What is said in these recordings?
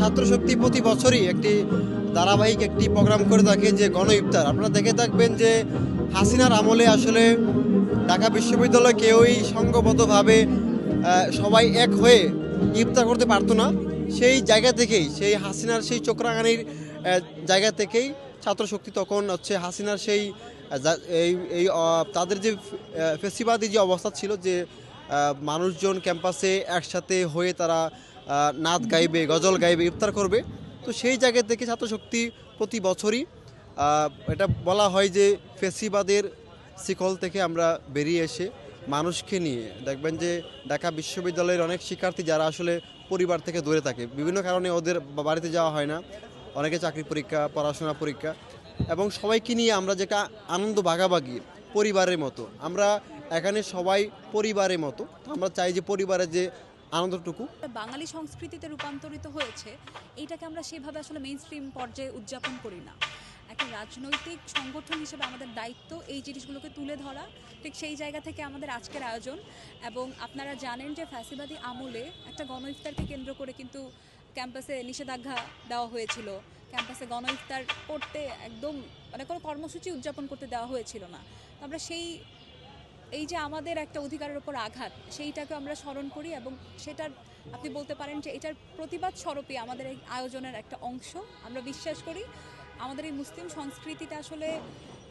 ছাত্রশক্তি প্রতি বছরই একটি ধারাবাহিক একটি প্রোগ্রাম করে থাকে যে গণ ইফতার। আপনারা দেখে থাকবেন যে হাসিনার আমলে আসলে ঢাকা বিশ্ববিদ্যালয় কেউই সংঘবদ্ধভাবে সবাই এক হয়ে ইফতার করতে পারতো না। সেই জায়গা থেকেই, সেই হাসিনার সেই চোখরাঙানির জায়গা থেকেই ছাত্রশক্তি তখন হচ্ছে হাসিনার সেই এই এই তাদের যে ফেসিবাদী যে অবস্থা ছিল, যে মানুষজন ক্যাম্পাসে একসাথে হয়ে তারা নাচ গাইবে, গজল গাইবে, ইফতার করবে। তো সেই জায়গা থেকে ছাত্রশক্তি প্রতি বছরই এটা বলা হয় যে ফেসিবাদের শিকল থেকে আমরা বেরিয়ে এসে মানুষকে নিয়ে দেখবেন যে ঢাকা বিশ্ববিদ্যালয়ের অনেক শিক্ষার্থী যারা আসলে পরিবার থেকে দূরে থাকে, বিভিন্ন কারণে ওদের বাড়িতে যাওয়া হয় না, অনেকে চাকরি পরীক্ষা, পড়াশোনা পরীক্ষা, এবং সবাইকে নিয়ে আমরা যেটা আনন্দ ভাগাভাগি পরিবারের মতো, আমরা এখানে সবাই পরিবারের মতো। আমরা চাই যে পরিবারের যে আনন্দটুকু বাঙালি সংস্কৃতিতে রূপান্তরিত হয়েছে, এইটাকে আমরা সেভাবে আসলে মেইন স্ট্রিম পর্যায়ে উদযাপন করি না। একটা রাজনৈতিক সংগঠন হিসেবে আমাদের দায়িত্ব এই জিনিসগুলোকে তুলে ধরা। ঠিক সেই জায়গা থেকে আমাদের আজকের আয়োজন। এবং আপনারা জানেন যে ফ্যাসিবাদী আমলে একটা গণ ইফতারকে কেন্দ্র করে কিন্তু ক্যাম্পাসে নিষেধাজ্ঞা দেওয়া হয়েছিল। ক্যাম্পাসে গণ ইফতার করতে একদম মানে কোনো কর্মসূচি উদযাপন করতে দেওয়া হয়েছিল না। তো আমরা এই যে আমাদের একটা অধিকারের উপর আঘাত, সেইটাকে আমরা স্মরণ করি এবং সেটার আপনি বলতে পারেন যে এটার প্রতিবাদ স্বরূপই আমাদের এই আয়োজনের একটা অংশ। আমরা বিশ্বাস করি আমাদের এই মুসলিম সংস্কৃতিটা আসলে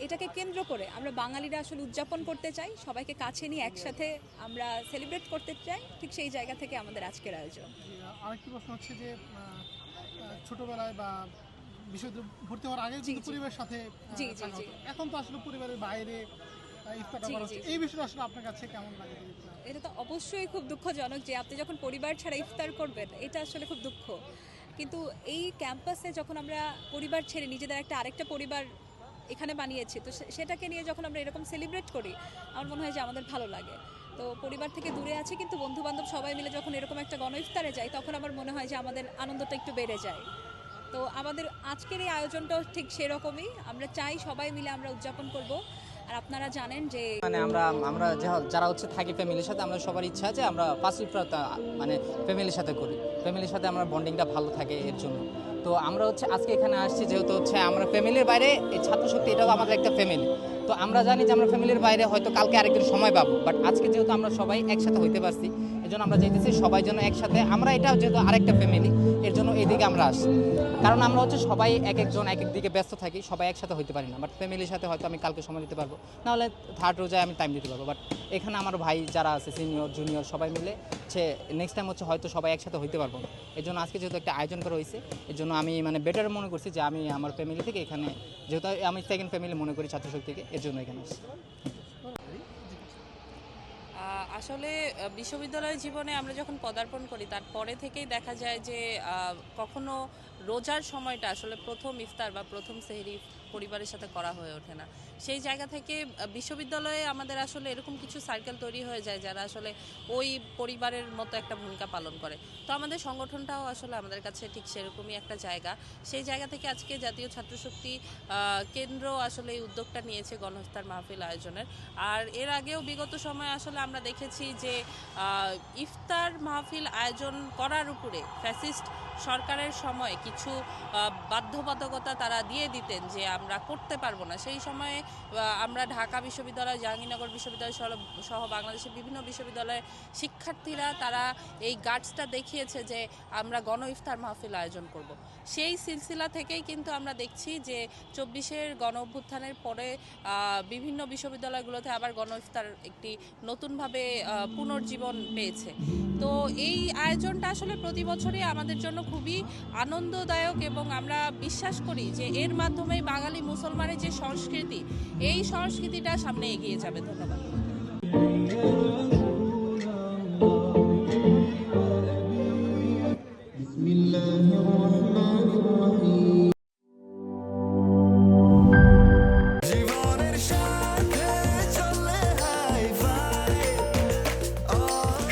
এটাকে কেন্দ্র করে আমরা বাঙালিরা আসলে উদযাপন করতে চাই, সবাইকে কাছে নিয়ে একসাথে আমরা সেলিব্রেট করতে চাই। ঠিক সেই জায়গা থেকে আমাদের আজকের আয়োজন। আরেকটি প্রশ্ন হচ্ছে যে ছোটবেলায় বা বিশ্ববিদ্যালয়ে ভর্তি হওয়ার আগে পরিবারের সাথে এখন তো আসলে পরিবারের বাইরে ইফতারটা করা হচ্ছে, এই বিষয়টা আসলে আপনার কাছে কেমন লাগে? এটা তো অবশ্যই খুব দুঃখজনক যে আপনি যখন পরিবার ছাড়া ইফতার করবেন, এটা আসলে খুব দুঃখ। কিন্তু এই ক্যাম্পাসে যখন আমরা পরিবার ছেড়ে নিজেদের আরেকটা পরিবার এখানে বানিয়েছি, তো সেটাকে নিয়ে যখন আমরা এরকম সেলিব্রেট করি, আমার মনে হয় যে আমাদের ভালো লাগে। তো পরিবার থেকে দূরে আছি কিন্তু বন্ধুবান্ধব সবাই মিলে যখন এরকম একটা গণ ইফতারে যাই, তখন আমার মনে হয় যে আমাদের আনন্দটা একটু বেড়ে যায়। তো আমাদের আজকের এই আয়োজনটাও ঠিক সেরকমই, আমরা চাই সবাই মিলে আমরা উদযাপন করব। আর আপনারা জানেন যে মানে আমরা যারা হচ্ছে থাকি ফ্যামিলির সাথে, আমরা সবার ইচ্ছা আছে আমরা ফার্স্ট ইফতারটা মানে ফ্যামিলির সাথে করি, ফ্যামিলির সাথে আমরা বন্ডিংটা ভালো থাকে এর জন্য। তো আমরা হচ্ছে আজকে এখানে আসছি যেহেতু হচ্ছে আমরা ফ্যামিলির বাইরে এই ছাত্রশক্তি এটাও আমাদের একটা ফ্যামিলি। তো আমরা জানি যে আমরা ফ্যামিলির বাইরে হয়তো কালকে আরেকদিন সময় পাবো, বাট আজকে যেহেতু আমরা সবাই একসাথে হইতে পারছি, এই জন্য আমরা যেতেছি সবাই যেন একসাথে, আমরা এটাও যেহেতু আরেকটা ফ্যামিলি, এর জন্য এইদিকে আমরা আসি। কারণ আমরা হচ্ছে সবাই এক একজন এক এক দিকে ব্যস্ত থাকি, সবাই একসাথে হইতে পারি না। বাট ফ্যামিলির সাথে হয়তো আমি কালকে সময় দিতে পারবো, নাহলে থার্ড রোজায় আমি টাইম দিতে পারবো। বাট এখানে আমার ভাই যারা আছে সিনিয়র জুনিয়র সবাই মিলে হচ্ছে নেক্সট টাইম হচ্ছে হয়তো সবাই একসাথে হইতে পারবো। এই জন্য আজকে যেহেতু একটা আয়োজন করা হয়েছে, এর জন্য আমি মানে বেটার মনে করছি যে আমি আমার ফ্যামিলি থেকে এখানে, যেহেতু আমি সেকেন্ড ফ্যামিলি মনে করি ছাত্রশক্তিকে, এর জন্য এখানে আসছি। আসলে বিশ্ববিদ্যালয় জীবনে আমরা যখন পদার্পণ করি তারপরে থেকেই দেখা যায় যে কখনো রোজার সময়টা আসলে প্রথম ইফতার বা প্রথম সেহরি পরিবারের সাথে করা হয়ে ওঠে না। সেই জায়গা থেকে বিশ্ববিদ্যালয়ে আমাদের আসলে এরকম কিছু সার্কেল তৈরি হয়ে যায় যারা আসলে ওই পরিবারের মতো একটা ভূমিকা পালন করে। তো আমাদের সংগঠনটাও আসলে আমাদের কাছে ঠিক সেরকমই একটা জায়গা। সেই জায়গা থেকে আজকে জাতীয় ছাত্রশক্তি কেন্দ্র আসলে এই উদ্যোগটা নিয়েছে গণ ইফতার মাহফিল আয়োজনের। আর এর আগেও বিগত সময়ে আসলে আমরা দেখেছি যে ইফতার মাহফিল আয়োজন করার উপরে ফ্যাসিস্ট সরকারের সময় কিছু বাধ্যবাধকতা তারা দিয়ে দিতেন যে আমরা করতে পারবো না। সেই সময়ে আমরা ঢাকা বিশ্ববিদ্যালয়, জাহাঙ্গীরনগর বিশ্ববিদ্যালয় সহ বাংলাদেশের বিভিন্ন বিশ্ববিদ্যালয়ের শিক্ষার্থীরা তারা এই গার্ডসটা দেখিয়েছে যে আমরা গণ ইফতার মাহফিল আয়োজন করব। সেই সিলসিলা থেকেই কিন্তু আমরা দেখছি যে 24-এর গণ অভ্যুত্থানের পরে বিভিন্ন বিশ্ববিদ্যালয়গুলোতে আবার গণ ইফতার একটি নতুনভাবে পুনর্জীবন পেয়েছে। তো এই আয়োজনটা আসলে প্রতি বছরই আমাদের জন্য খুবই আনন্দদায়ক এবং আমরা বিশ্বাস করি যে এর মাধ্যমেই বাঙালি মুসলমানের যে সংস্কৃতি, এই সংস্কৃতিটা সামনে এগিয়ে যাবে। ধন্যবাদ।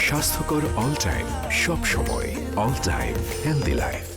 স্বাস্থ্যকর অল টাইম, সব সময় অল টাইম হেলদি লাইফ।